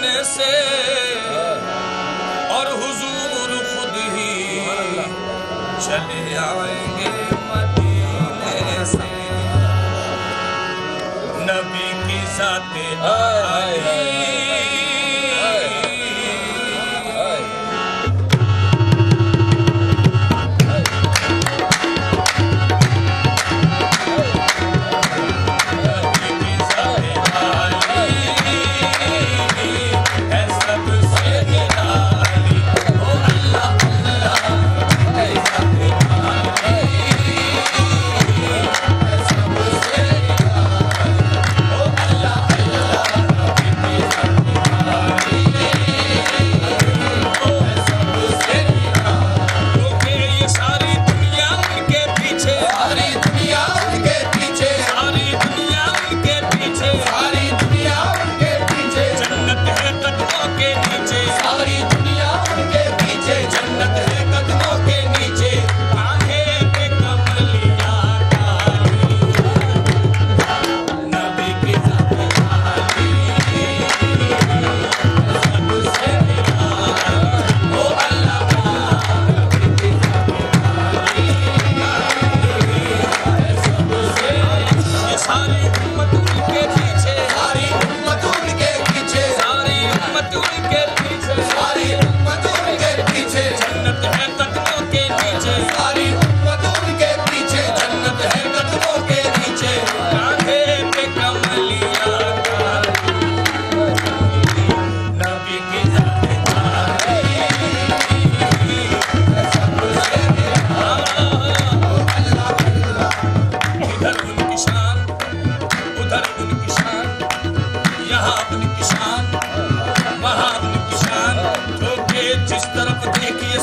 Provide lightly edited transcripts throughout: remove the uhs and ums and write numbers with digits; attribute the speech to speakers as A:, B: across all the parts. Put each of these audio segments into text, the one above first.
A: मदीने से और हुजूर खुद ही चले आएंगे मदीने से। नबी की ज़ाते आली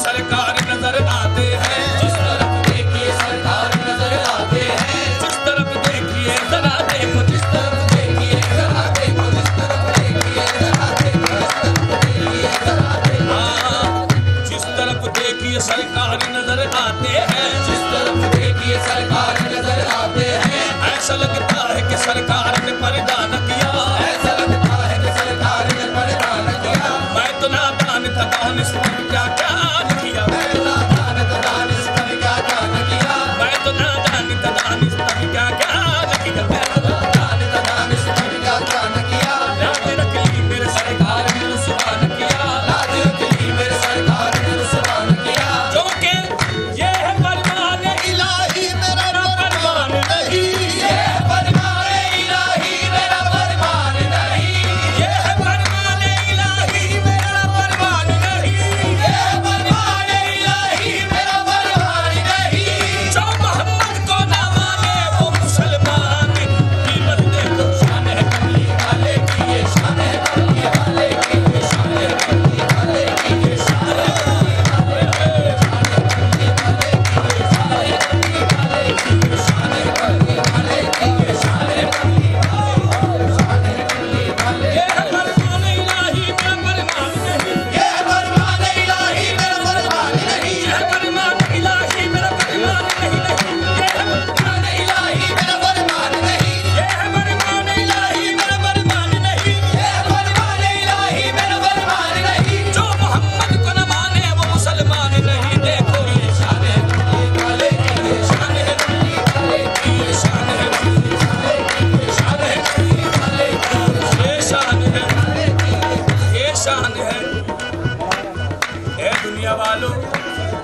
A: सरकार नजर आते हैं, जिस तरफ देखिए सरकार नजर आते हैं, जिस तरफ देखिए जरा देखो, जिस तरफ देखिए जरा देखो, जिस तरफ देखिए जरा देखो, जिस तरफ देखिए सरकार नजर आते हैं, जिस तरफ देखिए सरकार नजर आते हैं। ऐसा लगता है कि सरकार ने पर्दा न किया, ऐसा लगता है कि सरकार ने पर्दा न किया। मैं तो नादान था, दानिश क्या क्या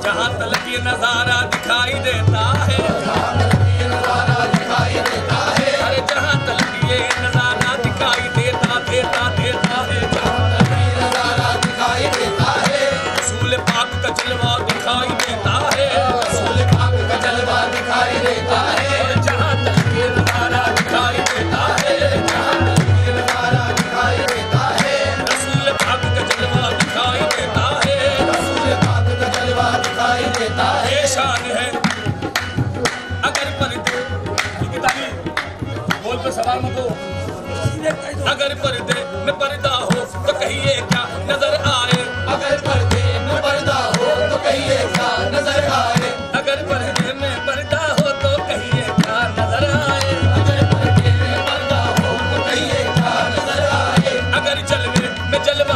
A: जहाँ तलक ये नजारा दिखाई देता है, अरे जहाँ तलक ये नजारा दिखाई देता है, रसूल पाक का जलवा दिखाई देता है, रसूल पाक का जलवा दिखाई देता है। जहाँ तलक ये नजारा दिखाई देता है, जहाँ तलक ये नजारा दिखाई देता है, रसूल पाक का जलवा दिखाई देता है, रसूल पाक का जलवा दिखाई देता है। ये शान है। अगर पर्दे बोल पे सवाल मत हो, अगर पर्दे में पर्दा हो तो कहिए क्या नजर आए, अगर पर्दे में पर्दा हो तो कहिए क्या नजर आए, अगर पर्दे में पर्दा हो तो कहिए क्या नजर आए, अगर पर्दे में पर्दा हो तो कहिए क्या नजर आए, अगर जलवे में जलवा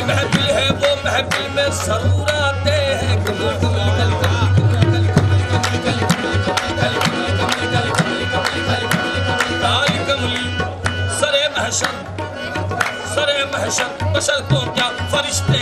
A: महफिल है वो महफिल में जरूर आते हैं काली कमली सरे महशर बशर को क्या फरिश्ते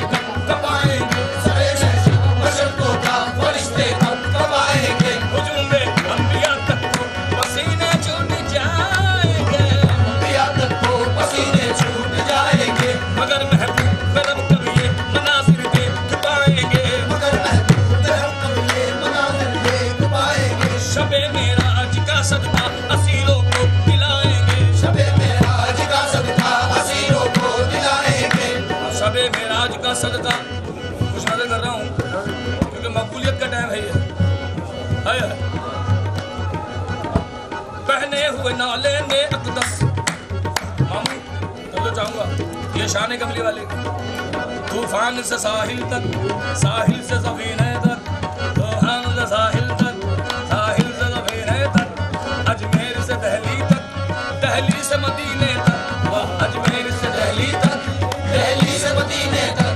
A: कमाएंगे सरे महशर बशर को क्या फरिश्ते कमाएंगे हुजूम में अंबिया तक को पसीने छूट जाएंगे अंबिया तक को पसीने छूट जाएंगे मगर महबूब में रब कभी ये मनाजिर देख पाएंगे मगर महबूब में रब कभी ये मनाजिर देख पाएंगे शबे मेराज का सदका असीरों को दिलाएंगे शबे मेराज का सदका असीरों को दिलाएंगे शबे मेराज का सदका कुछ नजर कर रहा हूँ क्योंकि मकबूलियत का टाइम है ये है पहने हुए नाले ने अकदस मामू तो चाहूंगा ये शान कमली वाले तूफान से साहिल तक साहिल से सफीने तक तूफान से साहिल तक साहिल से सफीने तक अजमेर से दहली तक दहली से मदीने तक अजमेर से दहली तक दहली से मदीने तक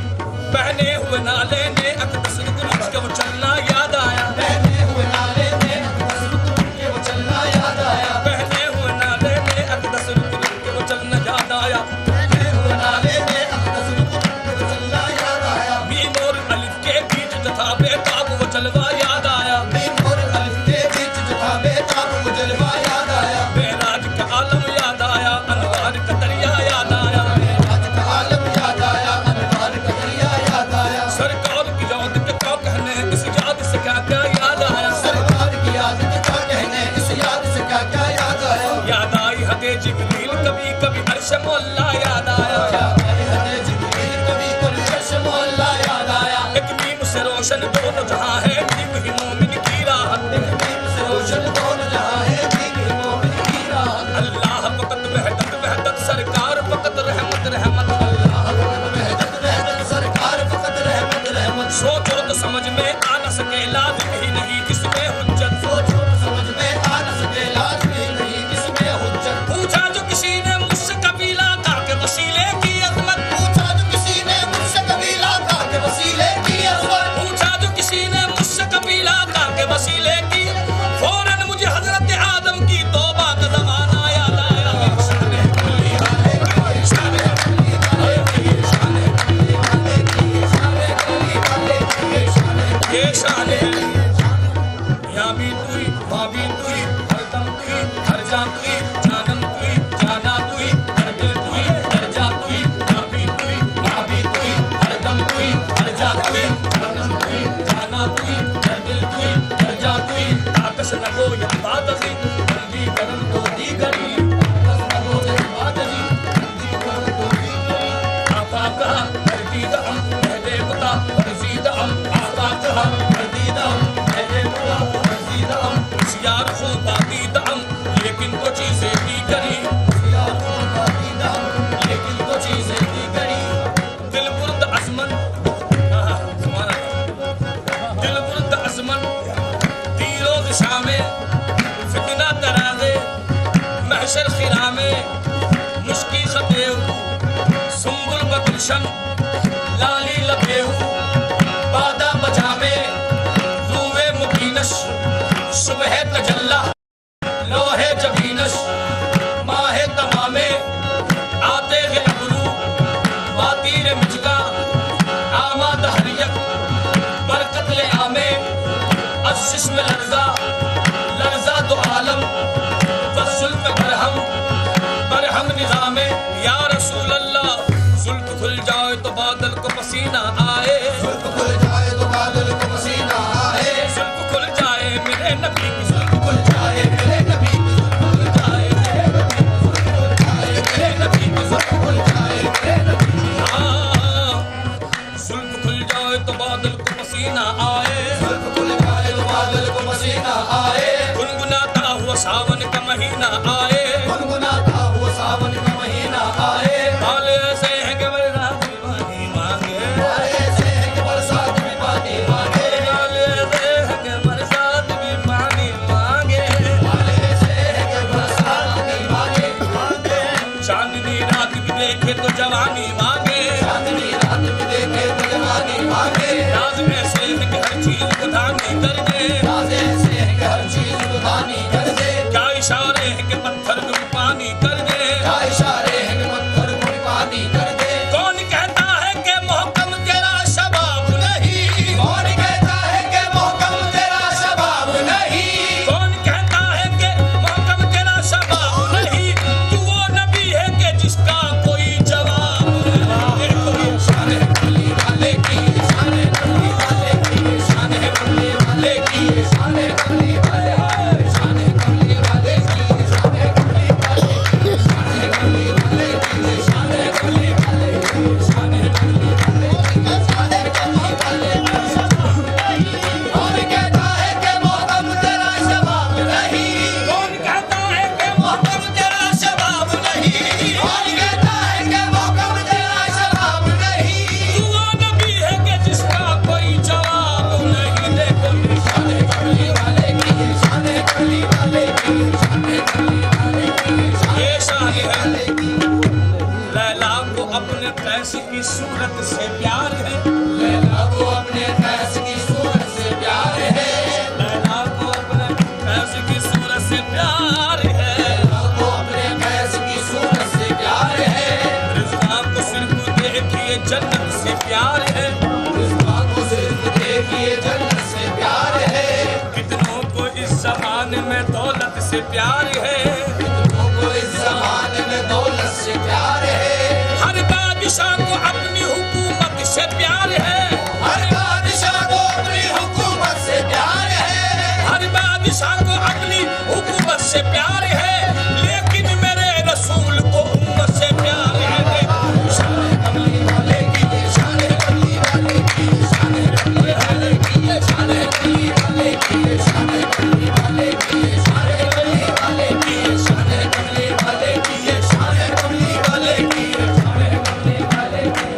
A: पहने हुए नाले ने अकदस रुक के वो चलना याद आया पहने हुए नाले ने अकदस रुक के वो चलना याद आया पहने हुए नाले ने अकदस रुक के वो चलना याद आया पहने हुए नाले ने अकदस रुक के वो चलना याद आया मीम और अलिफ के बीच जो था बेताब वो जलवा याद आया मीम और अलिफ के बीच जो था बेताब वो जलवा याद आया मेराज का आलम याद आया अनवार का दरिया याद आया मेराज का आलम याद आया अनवार का दरिया याद आया सरकार की याद के क्या कहने इस याद से क्या क्या याद आया सरकार की याद के क्या कहने इस याद से क्या क्या याद आया याद आई हदे जिब्रील कभी कभी अर्श मौला याद आया याद आई हदे जिब्रील कभी कभी अर्श मौला याद आया एक मीम से रोशन दोनों जहां है मीम ही मोमिन की राहत एक मीम से रोशन दोनों जहां है मीम ही मोमिन की राहत अल्लाह फकत वहदत सरकार फकत रहमत रहमत अल्लाह फकत वहदत सरकार फकत रहमत रहमत सोचो तो समझ में आ न सके लाजिम ही नहीं किसमें हुज्जत सोचो तो समझ में आ न सके लाजिम ही नहीं किसमें हुज्जत पूछा जो किसी ने मुझसे कबीला का के वसीले की अजमत पूछा जो किसी ने मुझसे कबीला का के वसीले की अजमत पूछा जो किसी ने मुझसे कबीला का के वसीले की फौरन मुझे हजरत आदम की तौबा का जमाना याद आया ये शान है यहाँ भी तुई वहाँ भी तुई हर दम तुई हर जा तुई जानम तुई जाना तुई हर दिल तुई हर जा तुई यहाँ भी तुई वहाँ भी तुई हर दम तुई हर जा तुई जानम तुई जाना तुई हर दिल तुई हर जा तुई आकश न को या बात सी बंदी करम तो दी करी आकश न को या बात सी बंदी करम तो दी करी आपा कहा कर दी दम कहते बता बरसी दम आपा कहा कर दी दम कहते बता बरसी दम यार खो बाती दम लेकिन तो चीजें दी करी यार खो बाती दम लेकिन तो चीजें दी करी दिल बुर्द अजमन दिल बुर्द अजमन तीरों दिशा में फितना तराजे महशर खिरा में मुश्की खतेहू सुम्बुल बगुलशन लाली लबेहू बादा बजामे रूवे मुबीनश सुबह तजल्ला लोहे जबीनश माहे तमामे आते गे अबरू बातीर मिजगा आमा दहरियत बरकत ले आमे असिस में लर्जा दो आलम वसुल्फ बरहम बरहम निजामे या रसूल अल्लाह जुल्फ खुल जाए तो बादल को पसीना आए जुल्फ खुल जाए तो बादल को पसीना आए जुल्फ खुल जाए मेरे नबी की जुल्फ खुल जाए मेरे नबी की जुल्फ खुल जाए मेरे नबी की जुल्फ खुल जाए मेरे नबी जुल्फ खुल जाए तो बादल को पसीना आए जुल्फ खुल जाए तो बादल को पसीना आए गुनगुनाता हुआ सावन का महीना आए गुनगुनाता हुआ सावन का महीना आए बाले ऐसे हैं कि बरसात भी पानी मांगे बाले ऐसे हैं कि बरसात भी पानी मांगे बाले ऐसे हैं कि बरसात भी पानी मांगे बाले ऐसे हैं कि बरसात भी मांगे चांदनी रात भी देखे तो जवानी मांगे चांदनी रात भी फैस की सूरत से प्यार है,
B: लैला को अपने फैस की सूरत से प्यार है,
A: लैला को अपने फैस की सूरत से प्यार है,
B: लैला को अपने फैस की सूरत से प्यार है,
A: रिज़्वा को सिर्फ देखिए जन्नत से प्यार है,
B: रिज़्वा को सिर्फ देखिए जन्नत से प्यार है,
A: कितनों को इस ज़माने में दौलत से प्यार है,
B: कितनों को इस ज़माने में दौलत से प्यार है,
A: हर बादशाह को अपनी हुकूमत से प्यार है,
B: हर बादशाह को अपनी हुकूमत से प्यार है,
A: हर बादशाह को अपनी हुकूमत से प्यार है, लेकिन मेरे रसूल को उम्मत से प्यार है।
B: शान कमली वाले की ये शान कमली वाले की शान कमली वाले की ये शान कमली वाले की ये शान कमली वाले की ये शान कमली वाले की ये शान कमली वाले की ये शान कमली वाले की ये शान कमली वाले की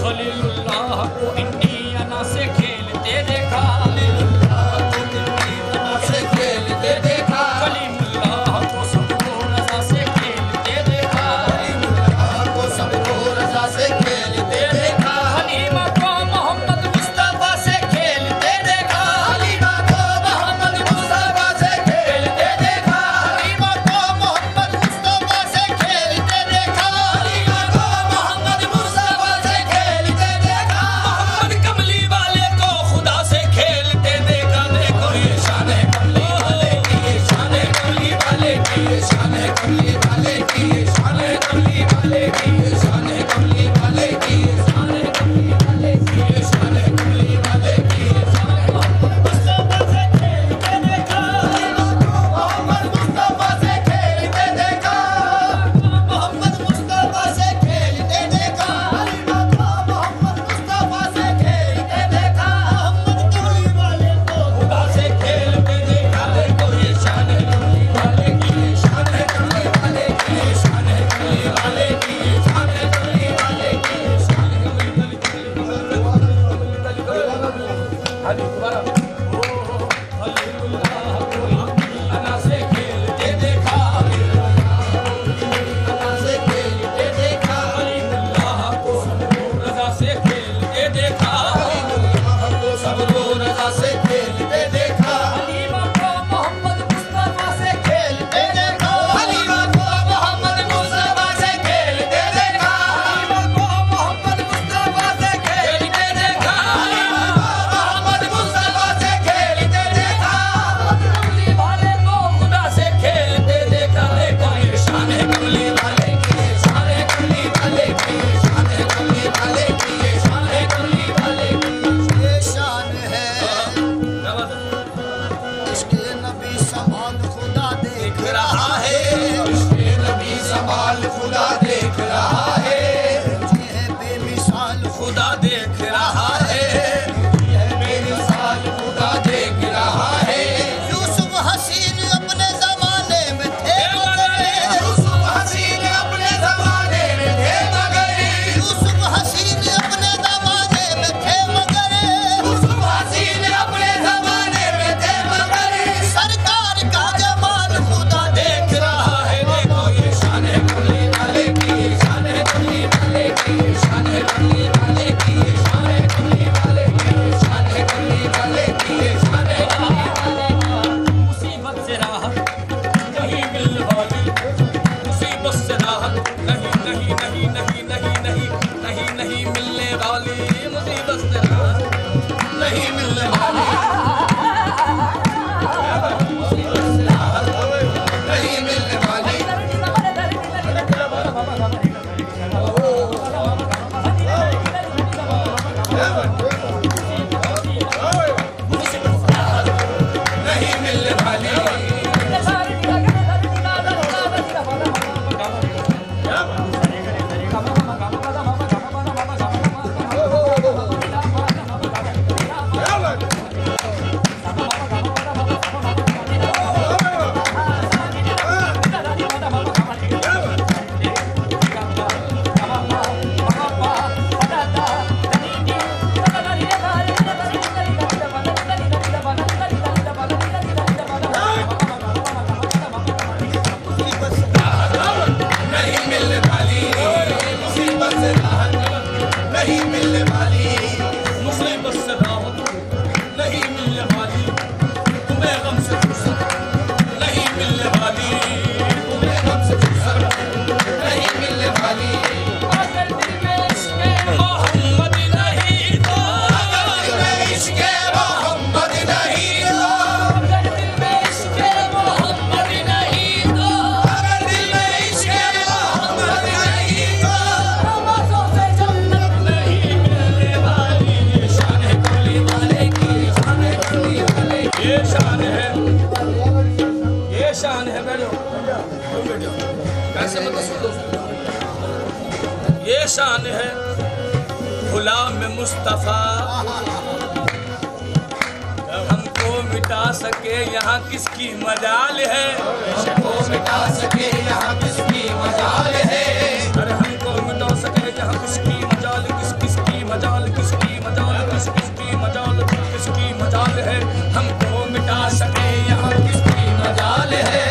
A: खलीलुल्लाह को इंडियाना से खेलते देखा,
B: से
A: ऐसे मत सुन लो। ये शान है गुलाम मुस्तफा, हमको मिटा सके यहाँ किसकी मजाल है,
B: हमको मिटा सके यहाँ किसकी मजाल है,
A: अरे हमको मिटा सके यहाँ किसकी मजाल, किसकी मजाल, किसकी मजाल, किसकी मजाल, किसकी मजाल है, हमको मिटा सके यहाँ किसकी मजाल है,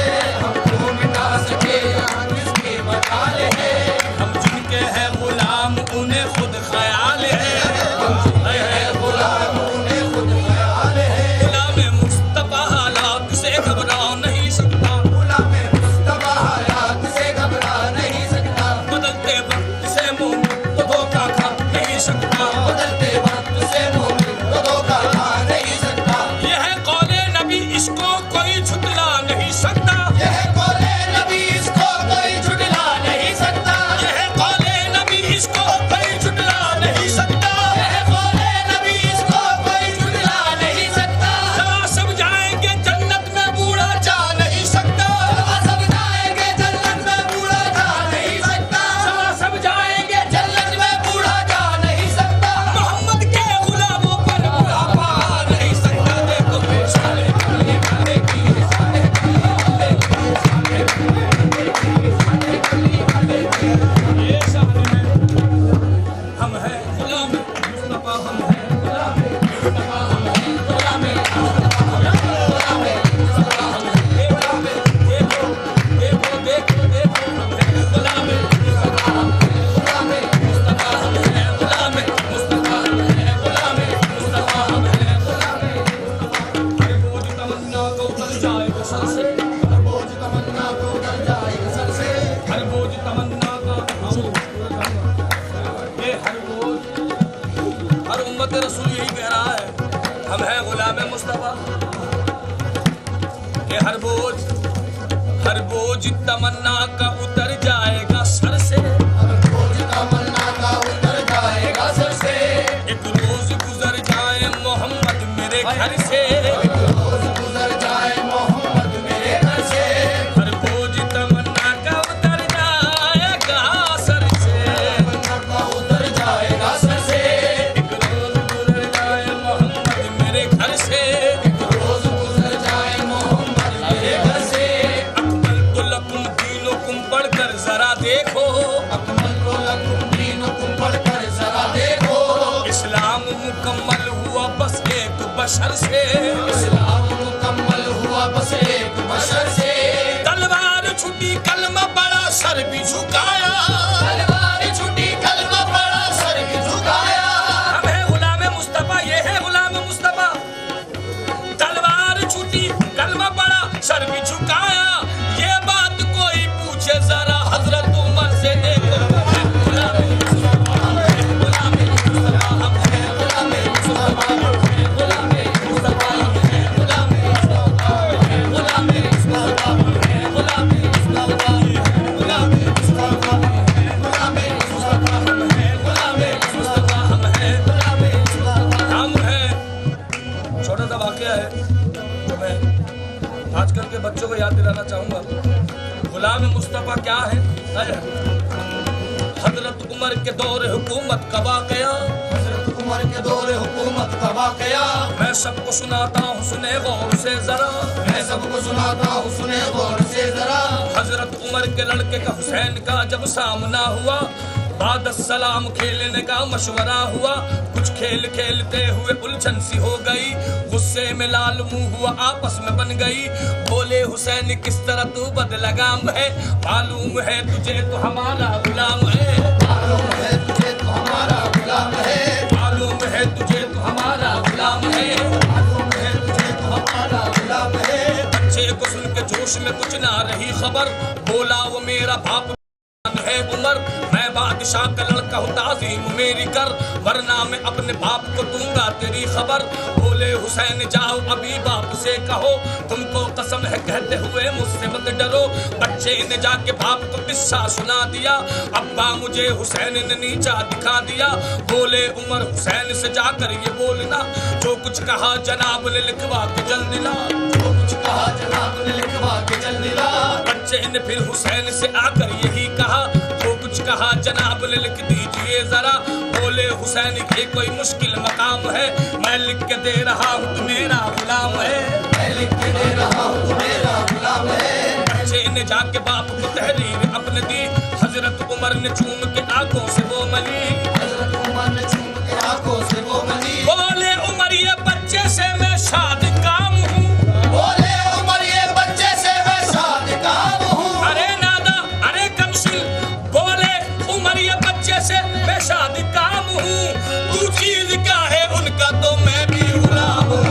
B: हमको मिटा सके यहाँ किसकी मजाल है,
A: हम जिनके हैं गुलाम उन्हें खुद ख्याल है,
B: गुलाम उन्हें खुद ख्याल है,
A: गुलाम मुस्तफा हालात से घबरा नहीं सकता,
B: गुलाम मुस्तफा हालात से घबरा नहीं सकता,
A: बदलते वक्त से मोमिन तो धोखा खा नहीं सकता,
B: बदलते वक्त से मोमिन को धोखा खा नहीं सकता,
A: यह है कौले नबी इसको कोई झुटला नहीं सकता,
B: यह कौले नबी इसको कोई झुठला नहीं सकता,
A: यह है कौले नबी इसको कोई झुटला नहीं सकता,
B: यह कौले नबी इसको कोई झुठला नहीं सकता,
A: सवा सब जाएंगे जन्नत में बूढ़ा जा नहीं सकता,
B: सवा सब जाएंगे जन्नत में बूढ़ा जा नहीं सकता,
A: सवा सब जाएंगे
B: जन्नत में बूढ़ा जा नहीं सकता,
A: मोहम्मद के गुलामों पर बुढ़ापा आ नहीं सकता। देखो बेशाने
B: कमली वाले की शान है,
A: ये शान है, हम हैं गुलाम मुस्तफा, हम हैं गुलाम मुस्तफा, हम हैं गुलाम देखो देखो देखो देखो हम हैं गुलाम मुस्तफा, हम हैं गुलाम मुस्तफा, हम हैं गुलाम मुस्तफा, हम हैं गुलाम मुस्तफा, हम हैं गुलाम। हर बोझ तमन्ना को उतर जाएगा सर से,
B: बोझ तमन्ना को उतर जाएगा सर से,
A: हर बोझ तमन्ना का ये हर बोझ, हर उम्मत रसूल यही कह रहा है, हम हैं गुलाम मुस्तफा। ये हर बोझ तमन्ना का उतर जाएगा सर से,
B: बोझ तमन्ना का उतर जाएगा सर से,
A: एक रोज गुजर जाए मोहम्मद मेरे घर से,
B: रोज गुजर जाए मोहम्मद मेरे घर से,
A: हर बोझ तमन्ना का उतर जाएगा सर से,
B: तमन्ना का उतर जाएगा सर से,
A: एक रोज गुजर जाए मोहम्मद मेरे घर से,
B: रोज गुजर जाए मोहम्मद मेरे घर से,
A: अकमलतु लकुम दीनुकुम पढ़कर जरा देखो,
B: अकमलतु लकुम दीनुकुम पढ़कर जरा देखो,
A: इस्लाम मुकम्मल हुआ बस एक बशर से,
B: इस्लाम मुकम्मल हुआ बस एक बशर से,
A: तलवार छुटी कलमा बड़ा सर भी झुकाया,
B: तलवार छुटी कलमा बड़ा सर भी झुकाया,
A: हम है गुलाम मुस्तफा, ये है गुलाम मुस्तफा, तलवार छुटी कलमा बड़ा सर भी झुकाया, ये बात कोई पूछे जरा हजरत उमर से देखो, गुलाम मुस्तफा, गुलाम मुस्तफा, हम हैं
B: गुलाम मुस्तफा,
A: गुलाम मुस्तफा,
B: गुलाम मुस्तफा, गुलाम मुस्तफा, गुलाम मुस्तफा, गुलाम मुस्तफा, गुलाम मुस्तफा, गुलाम मुस्तफा,
A: हम हैं
B: गुलाम मुस्तफा।
A: हम हैं। छोटा सा वाकया है जो मैं आजकल के बच्चों को याद दिलाना चाहूंगा। गुलाम मुस्तफा क्या है? हजरत उमर के दौर हुकूमत का वाकया,
B: हज़रत उमर के दौरे हुकूमत का वाकया,
A: मैं सबको सुनाता हूँ सुने गौर से जरा,
B: मैं सबको सुनाता हूँ सुने गौर से जरा,
A: हजरत उमर के लड़के का हुसैन का जब सामना हुआ, बाद सलाम खेलने का मशवरा हुआ, कुछ खेल खेलते हुए उलझन सी हो गई, गुस्से में लाल मुंह हुआ आपस में बन गई, बोले हुसैन किस तरह तू बदलगाम है, मालूम है तुझे तो हमारा गुलाम है,
B: मालूम है तुझे तो हमारा गुलाम है,
A: मालूम है तुझे तो हमारा गुलाम है,
B: मालूम है तुझे तो हमारा गुलाम है,
A: बच्चे को सुन के जोश में कुछ ना रही खबर, बोला वो मेरा बाप है उमर, मैं बादशाह का लड़का हूँ, ताज़ीम मेरी कर, वरना मैं अपने बाप को दूंगा तेरी खबर। बोले हुसैन जाओ अभी बाप से कहो, तुमको कसम है कहते हुए मुझसे मत डरो। बच्चे ने जाके बाप को किस्सा सुना दिया, अब्बा मुझे हुसैन ने नीचा दिखा दिया। बोले उमर हुसैन से जाकर ये बोलना, जो कुछ कहा जनाब ने लिखवा के जल दिला,
B: जो कुछ कहा जनाब ने लिखवा के जल दिला।
A: बच्चे ने फिर हुसैन से आकर यही कहा, जो कुछ कहा जनाब ने लिख दीजिए जरा। बोले हुसैन ये कोई मुश्किल मकाम है, मैं लिख के दे रहा हूँ तू मेरा गुलाम है,
B: मैं लिख के दे रहा हूँ तू मेरा गुलाम है।
A: बच्चे ने जाके बाप को तहरीर अपने दी, हजरत उमर ने चूम के आंखों से वो मली,
B: हजरत उमर ने चूम के आंखों से वो मली।
A: बोले उमर ये बच्चे से मैं शाद काम हूँ,
B: बोले उमर ये बच्चे से मैं शाद काम हूँ।
A: अरे नादा अरे कमसिल, बोले उमर ये बच्चे से मैं शाद काम हूँ, तू चीज क्या है उनका तो मैं भी गुलाम हूँ।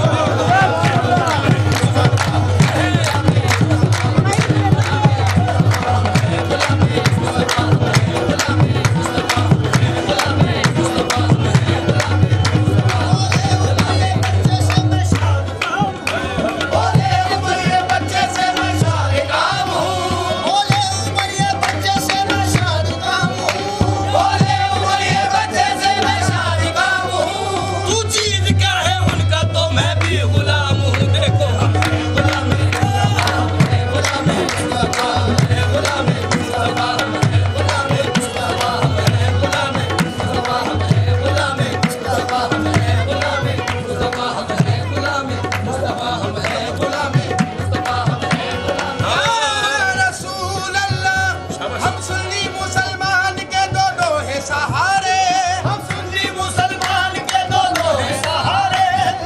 A: सहारे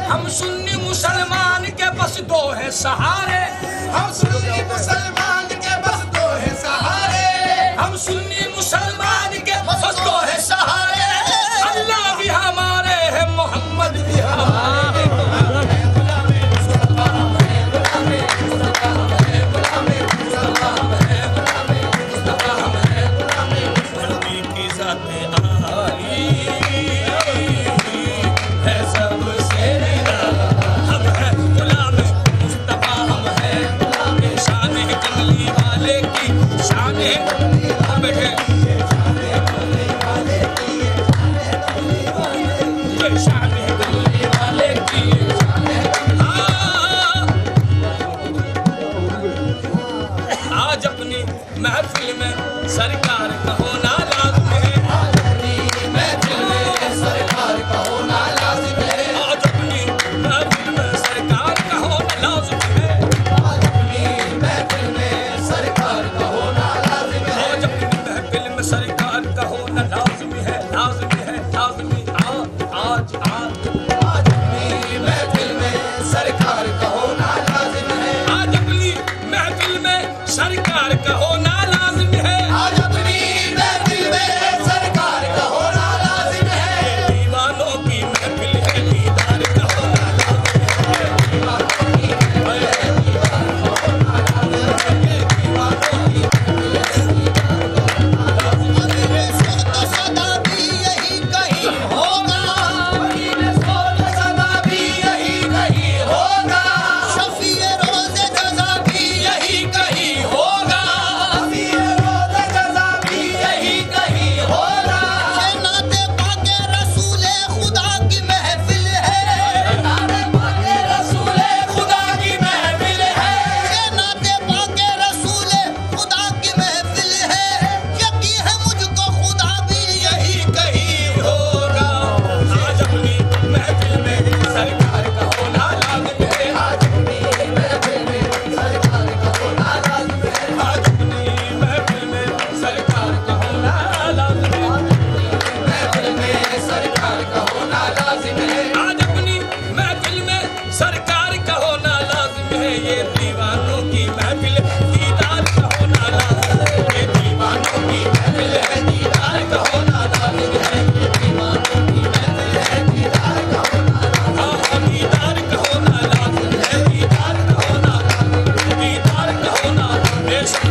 B: हम सुन्नी मुसलमान के बस दो है सहारे।
A: हम सुन्नी मुसलमान के बस दो है सहारे, अल्लाह भी हमारे है मोहम्मद भी हमारे। नबी की ज़ाते आली है सबसे निराला, हम है गुलाम मुस्तफा, हम है शान है कमली वाले की, शान है हम है शान है कमली वाले की। आज अपनी महफिल में सरकार का होना लाज़िम है,
B: आज अपनी महफिल में सरकार का होना लाज़िम है।
A: आज अपनी महफिल में सरकार का होना लाज़िम है,
B: आज अपनी महफिल में सरकार का होना लाज़िम है।
A: आज अपनी महफिल में सरकार का होना लाज़िम है, लाज़िम है, लाज़िम आज
B: आज अपनी महफिल में सरकार का होना लाज़िम है।
A: आज अपनी महफिल में सरकार का होना लाज़िम है।
B: आज अपनी महफिल में सरकार का होना लाज़िम है।
A: दीवानों की महफिल है, दीदार का होना लाज़िम है।
B: सदा भी यही कहीं होगा, सदा भी यही कहीं होगा। शफ़ीए रोज़े जज़ा भी यही कहीं होगा, शफ़ीए रोज़े जज़ा भी यही कहीं होगा। ये नाते पाके रसूले खुदा की महफिल है, नाते पाके रसूले खुदा की महफिल है। ये नाते पाके रसूले खुदा की महफिल है। यकीन है मुझको खुदा भी यही कहीं होगा।
A: आज अपनी महफिल में सरकार का होना लाज़िम है,
B: आज अपनी महफिल में सरकार का होना लाज़िम है।
A: आज अपनी महफिल में सरकार का होना लाज़िम है,
B: महफिल में सरकार का होना लाज़िम है।
A: आज अपनी महफिल में सरकार का होना लाज़िम है। ये दीवानों की महफिल दीदार का होना लाज़िम है, ये दीवानों की महफिल है, दीदार का होना लाज़िम है।
B: दीवानों की महफिल है, दीदार का होना लाज़िम है।
A: हाँ, दीदार का होना लाज़िम है, दीदार का होना, दीदार का होना बेशक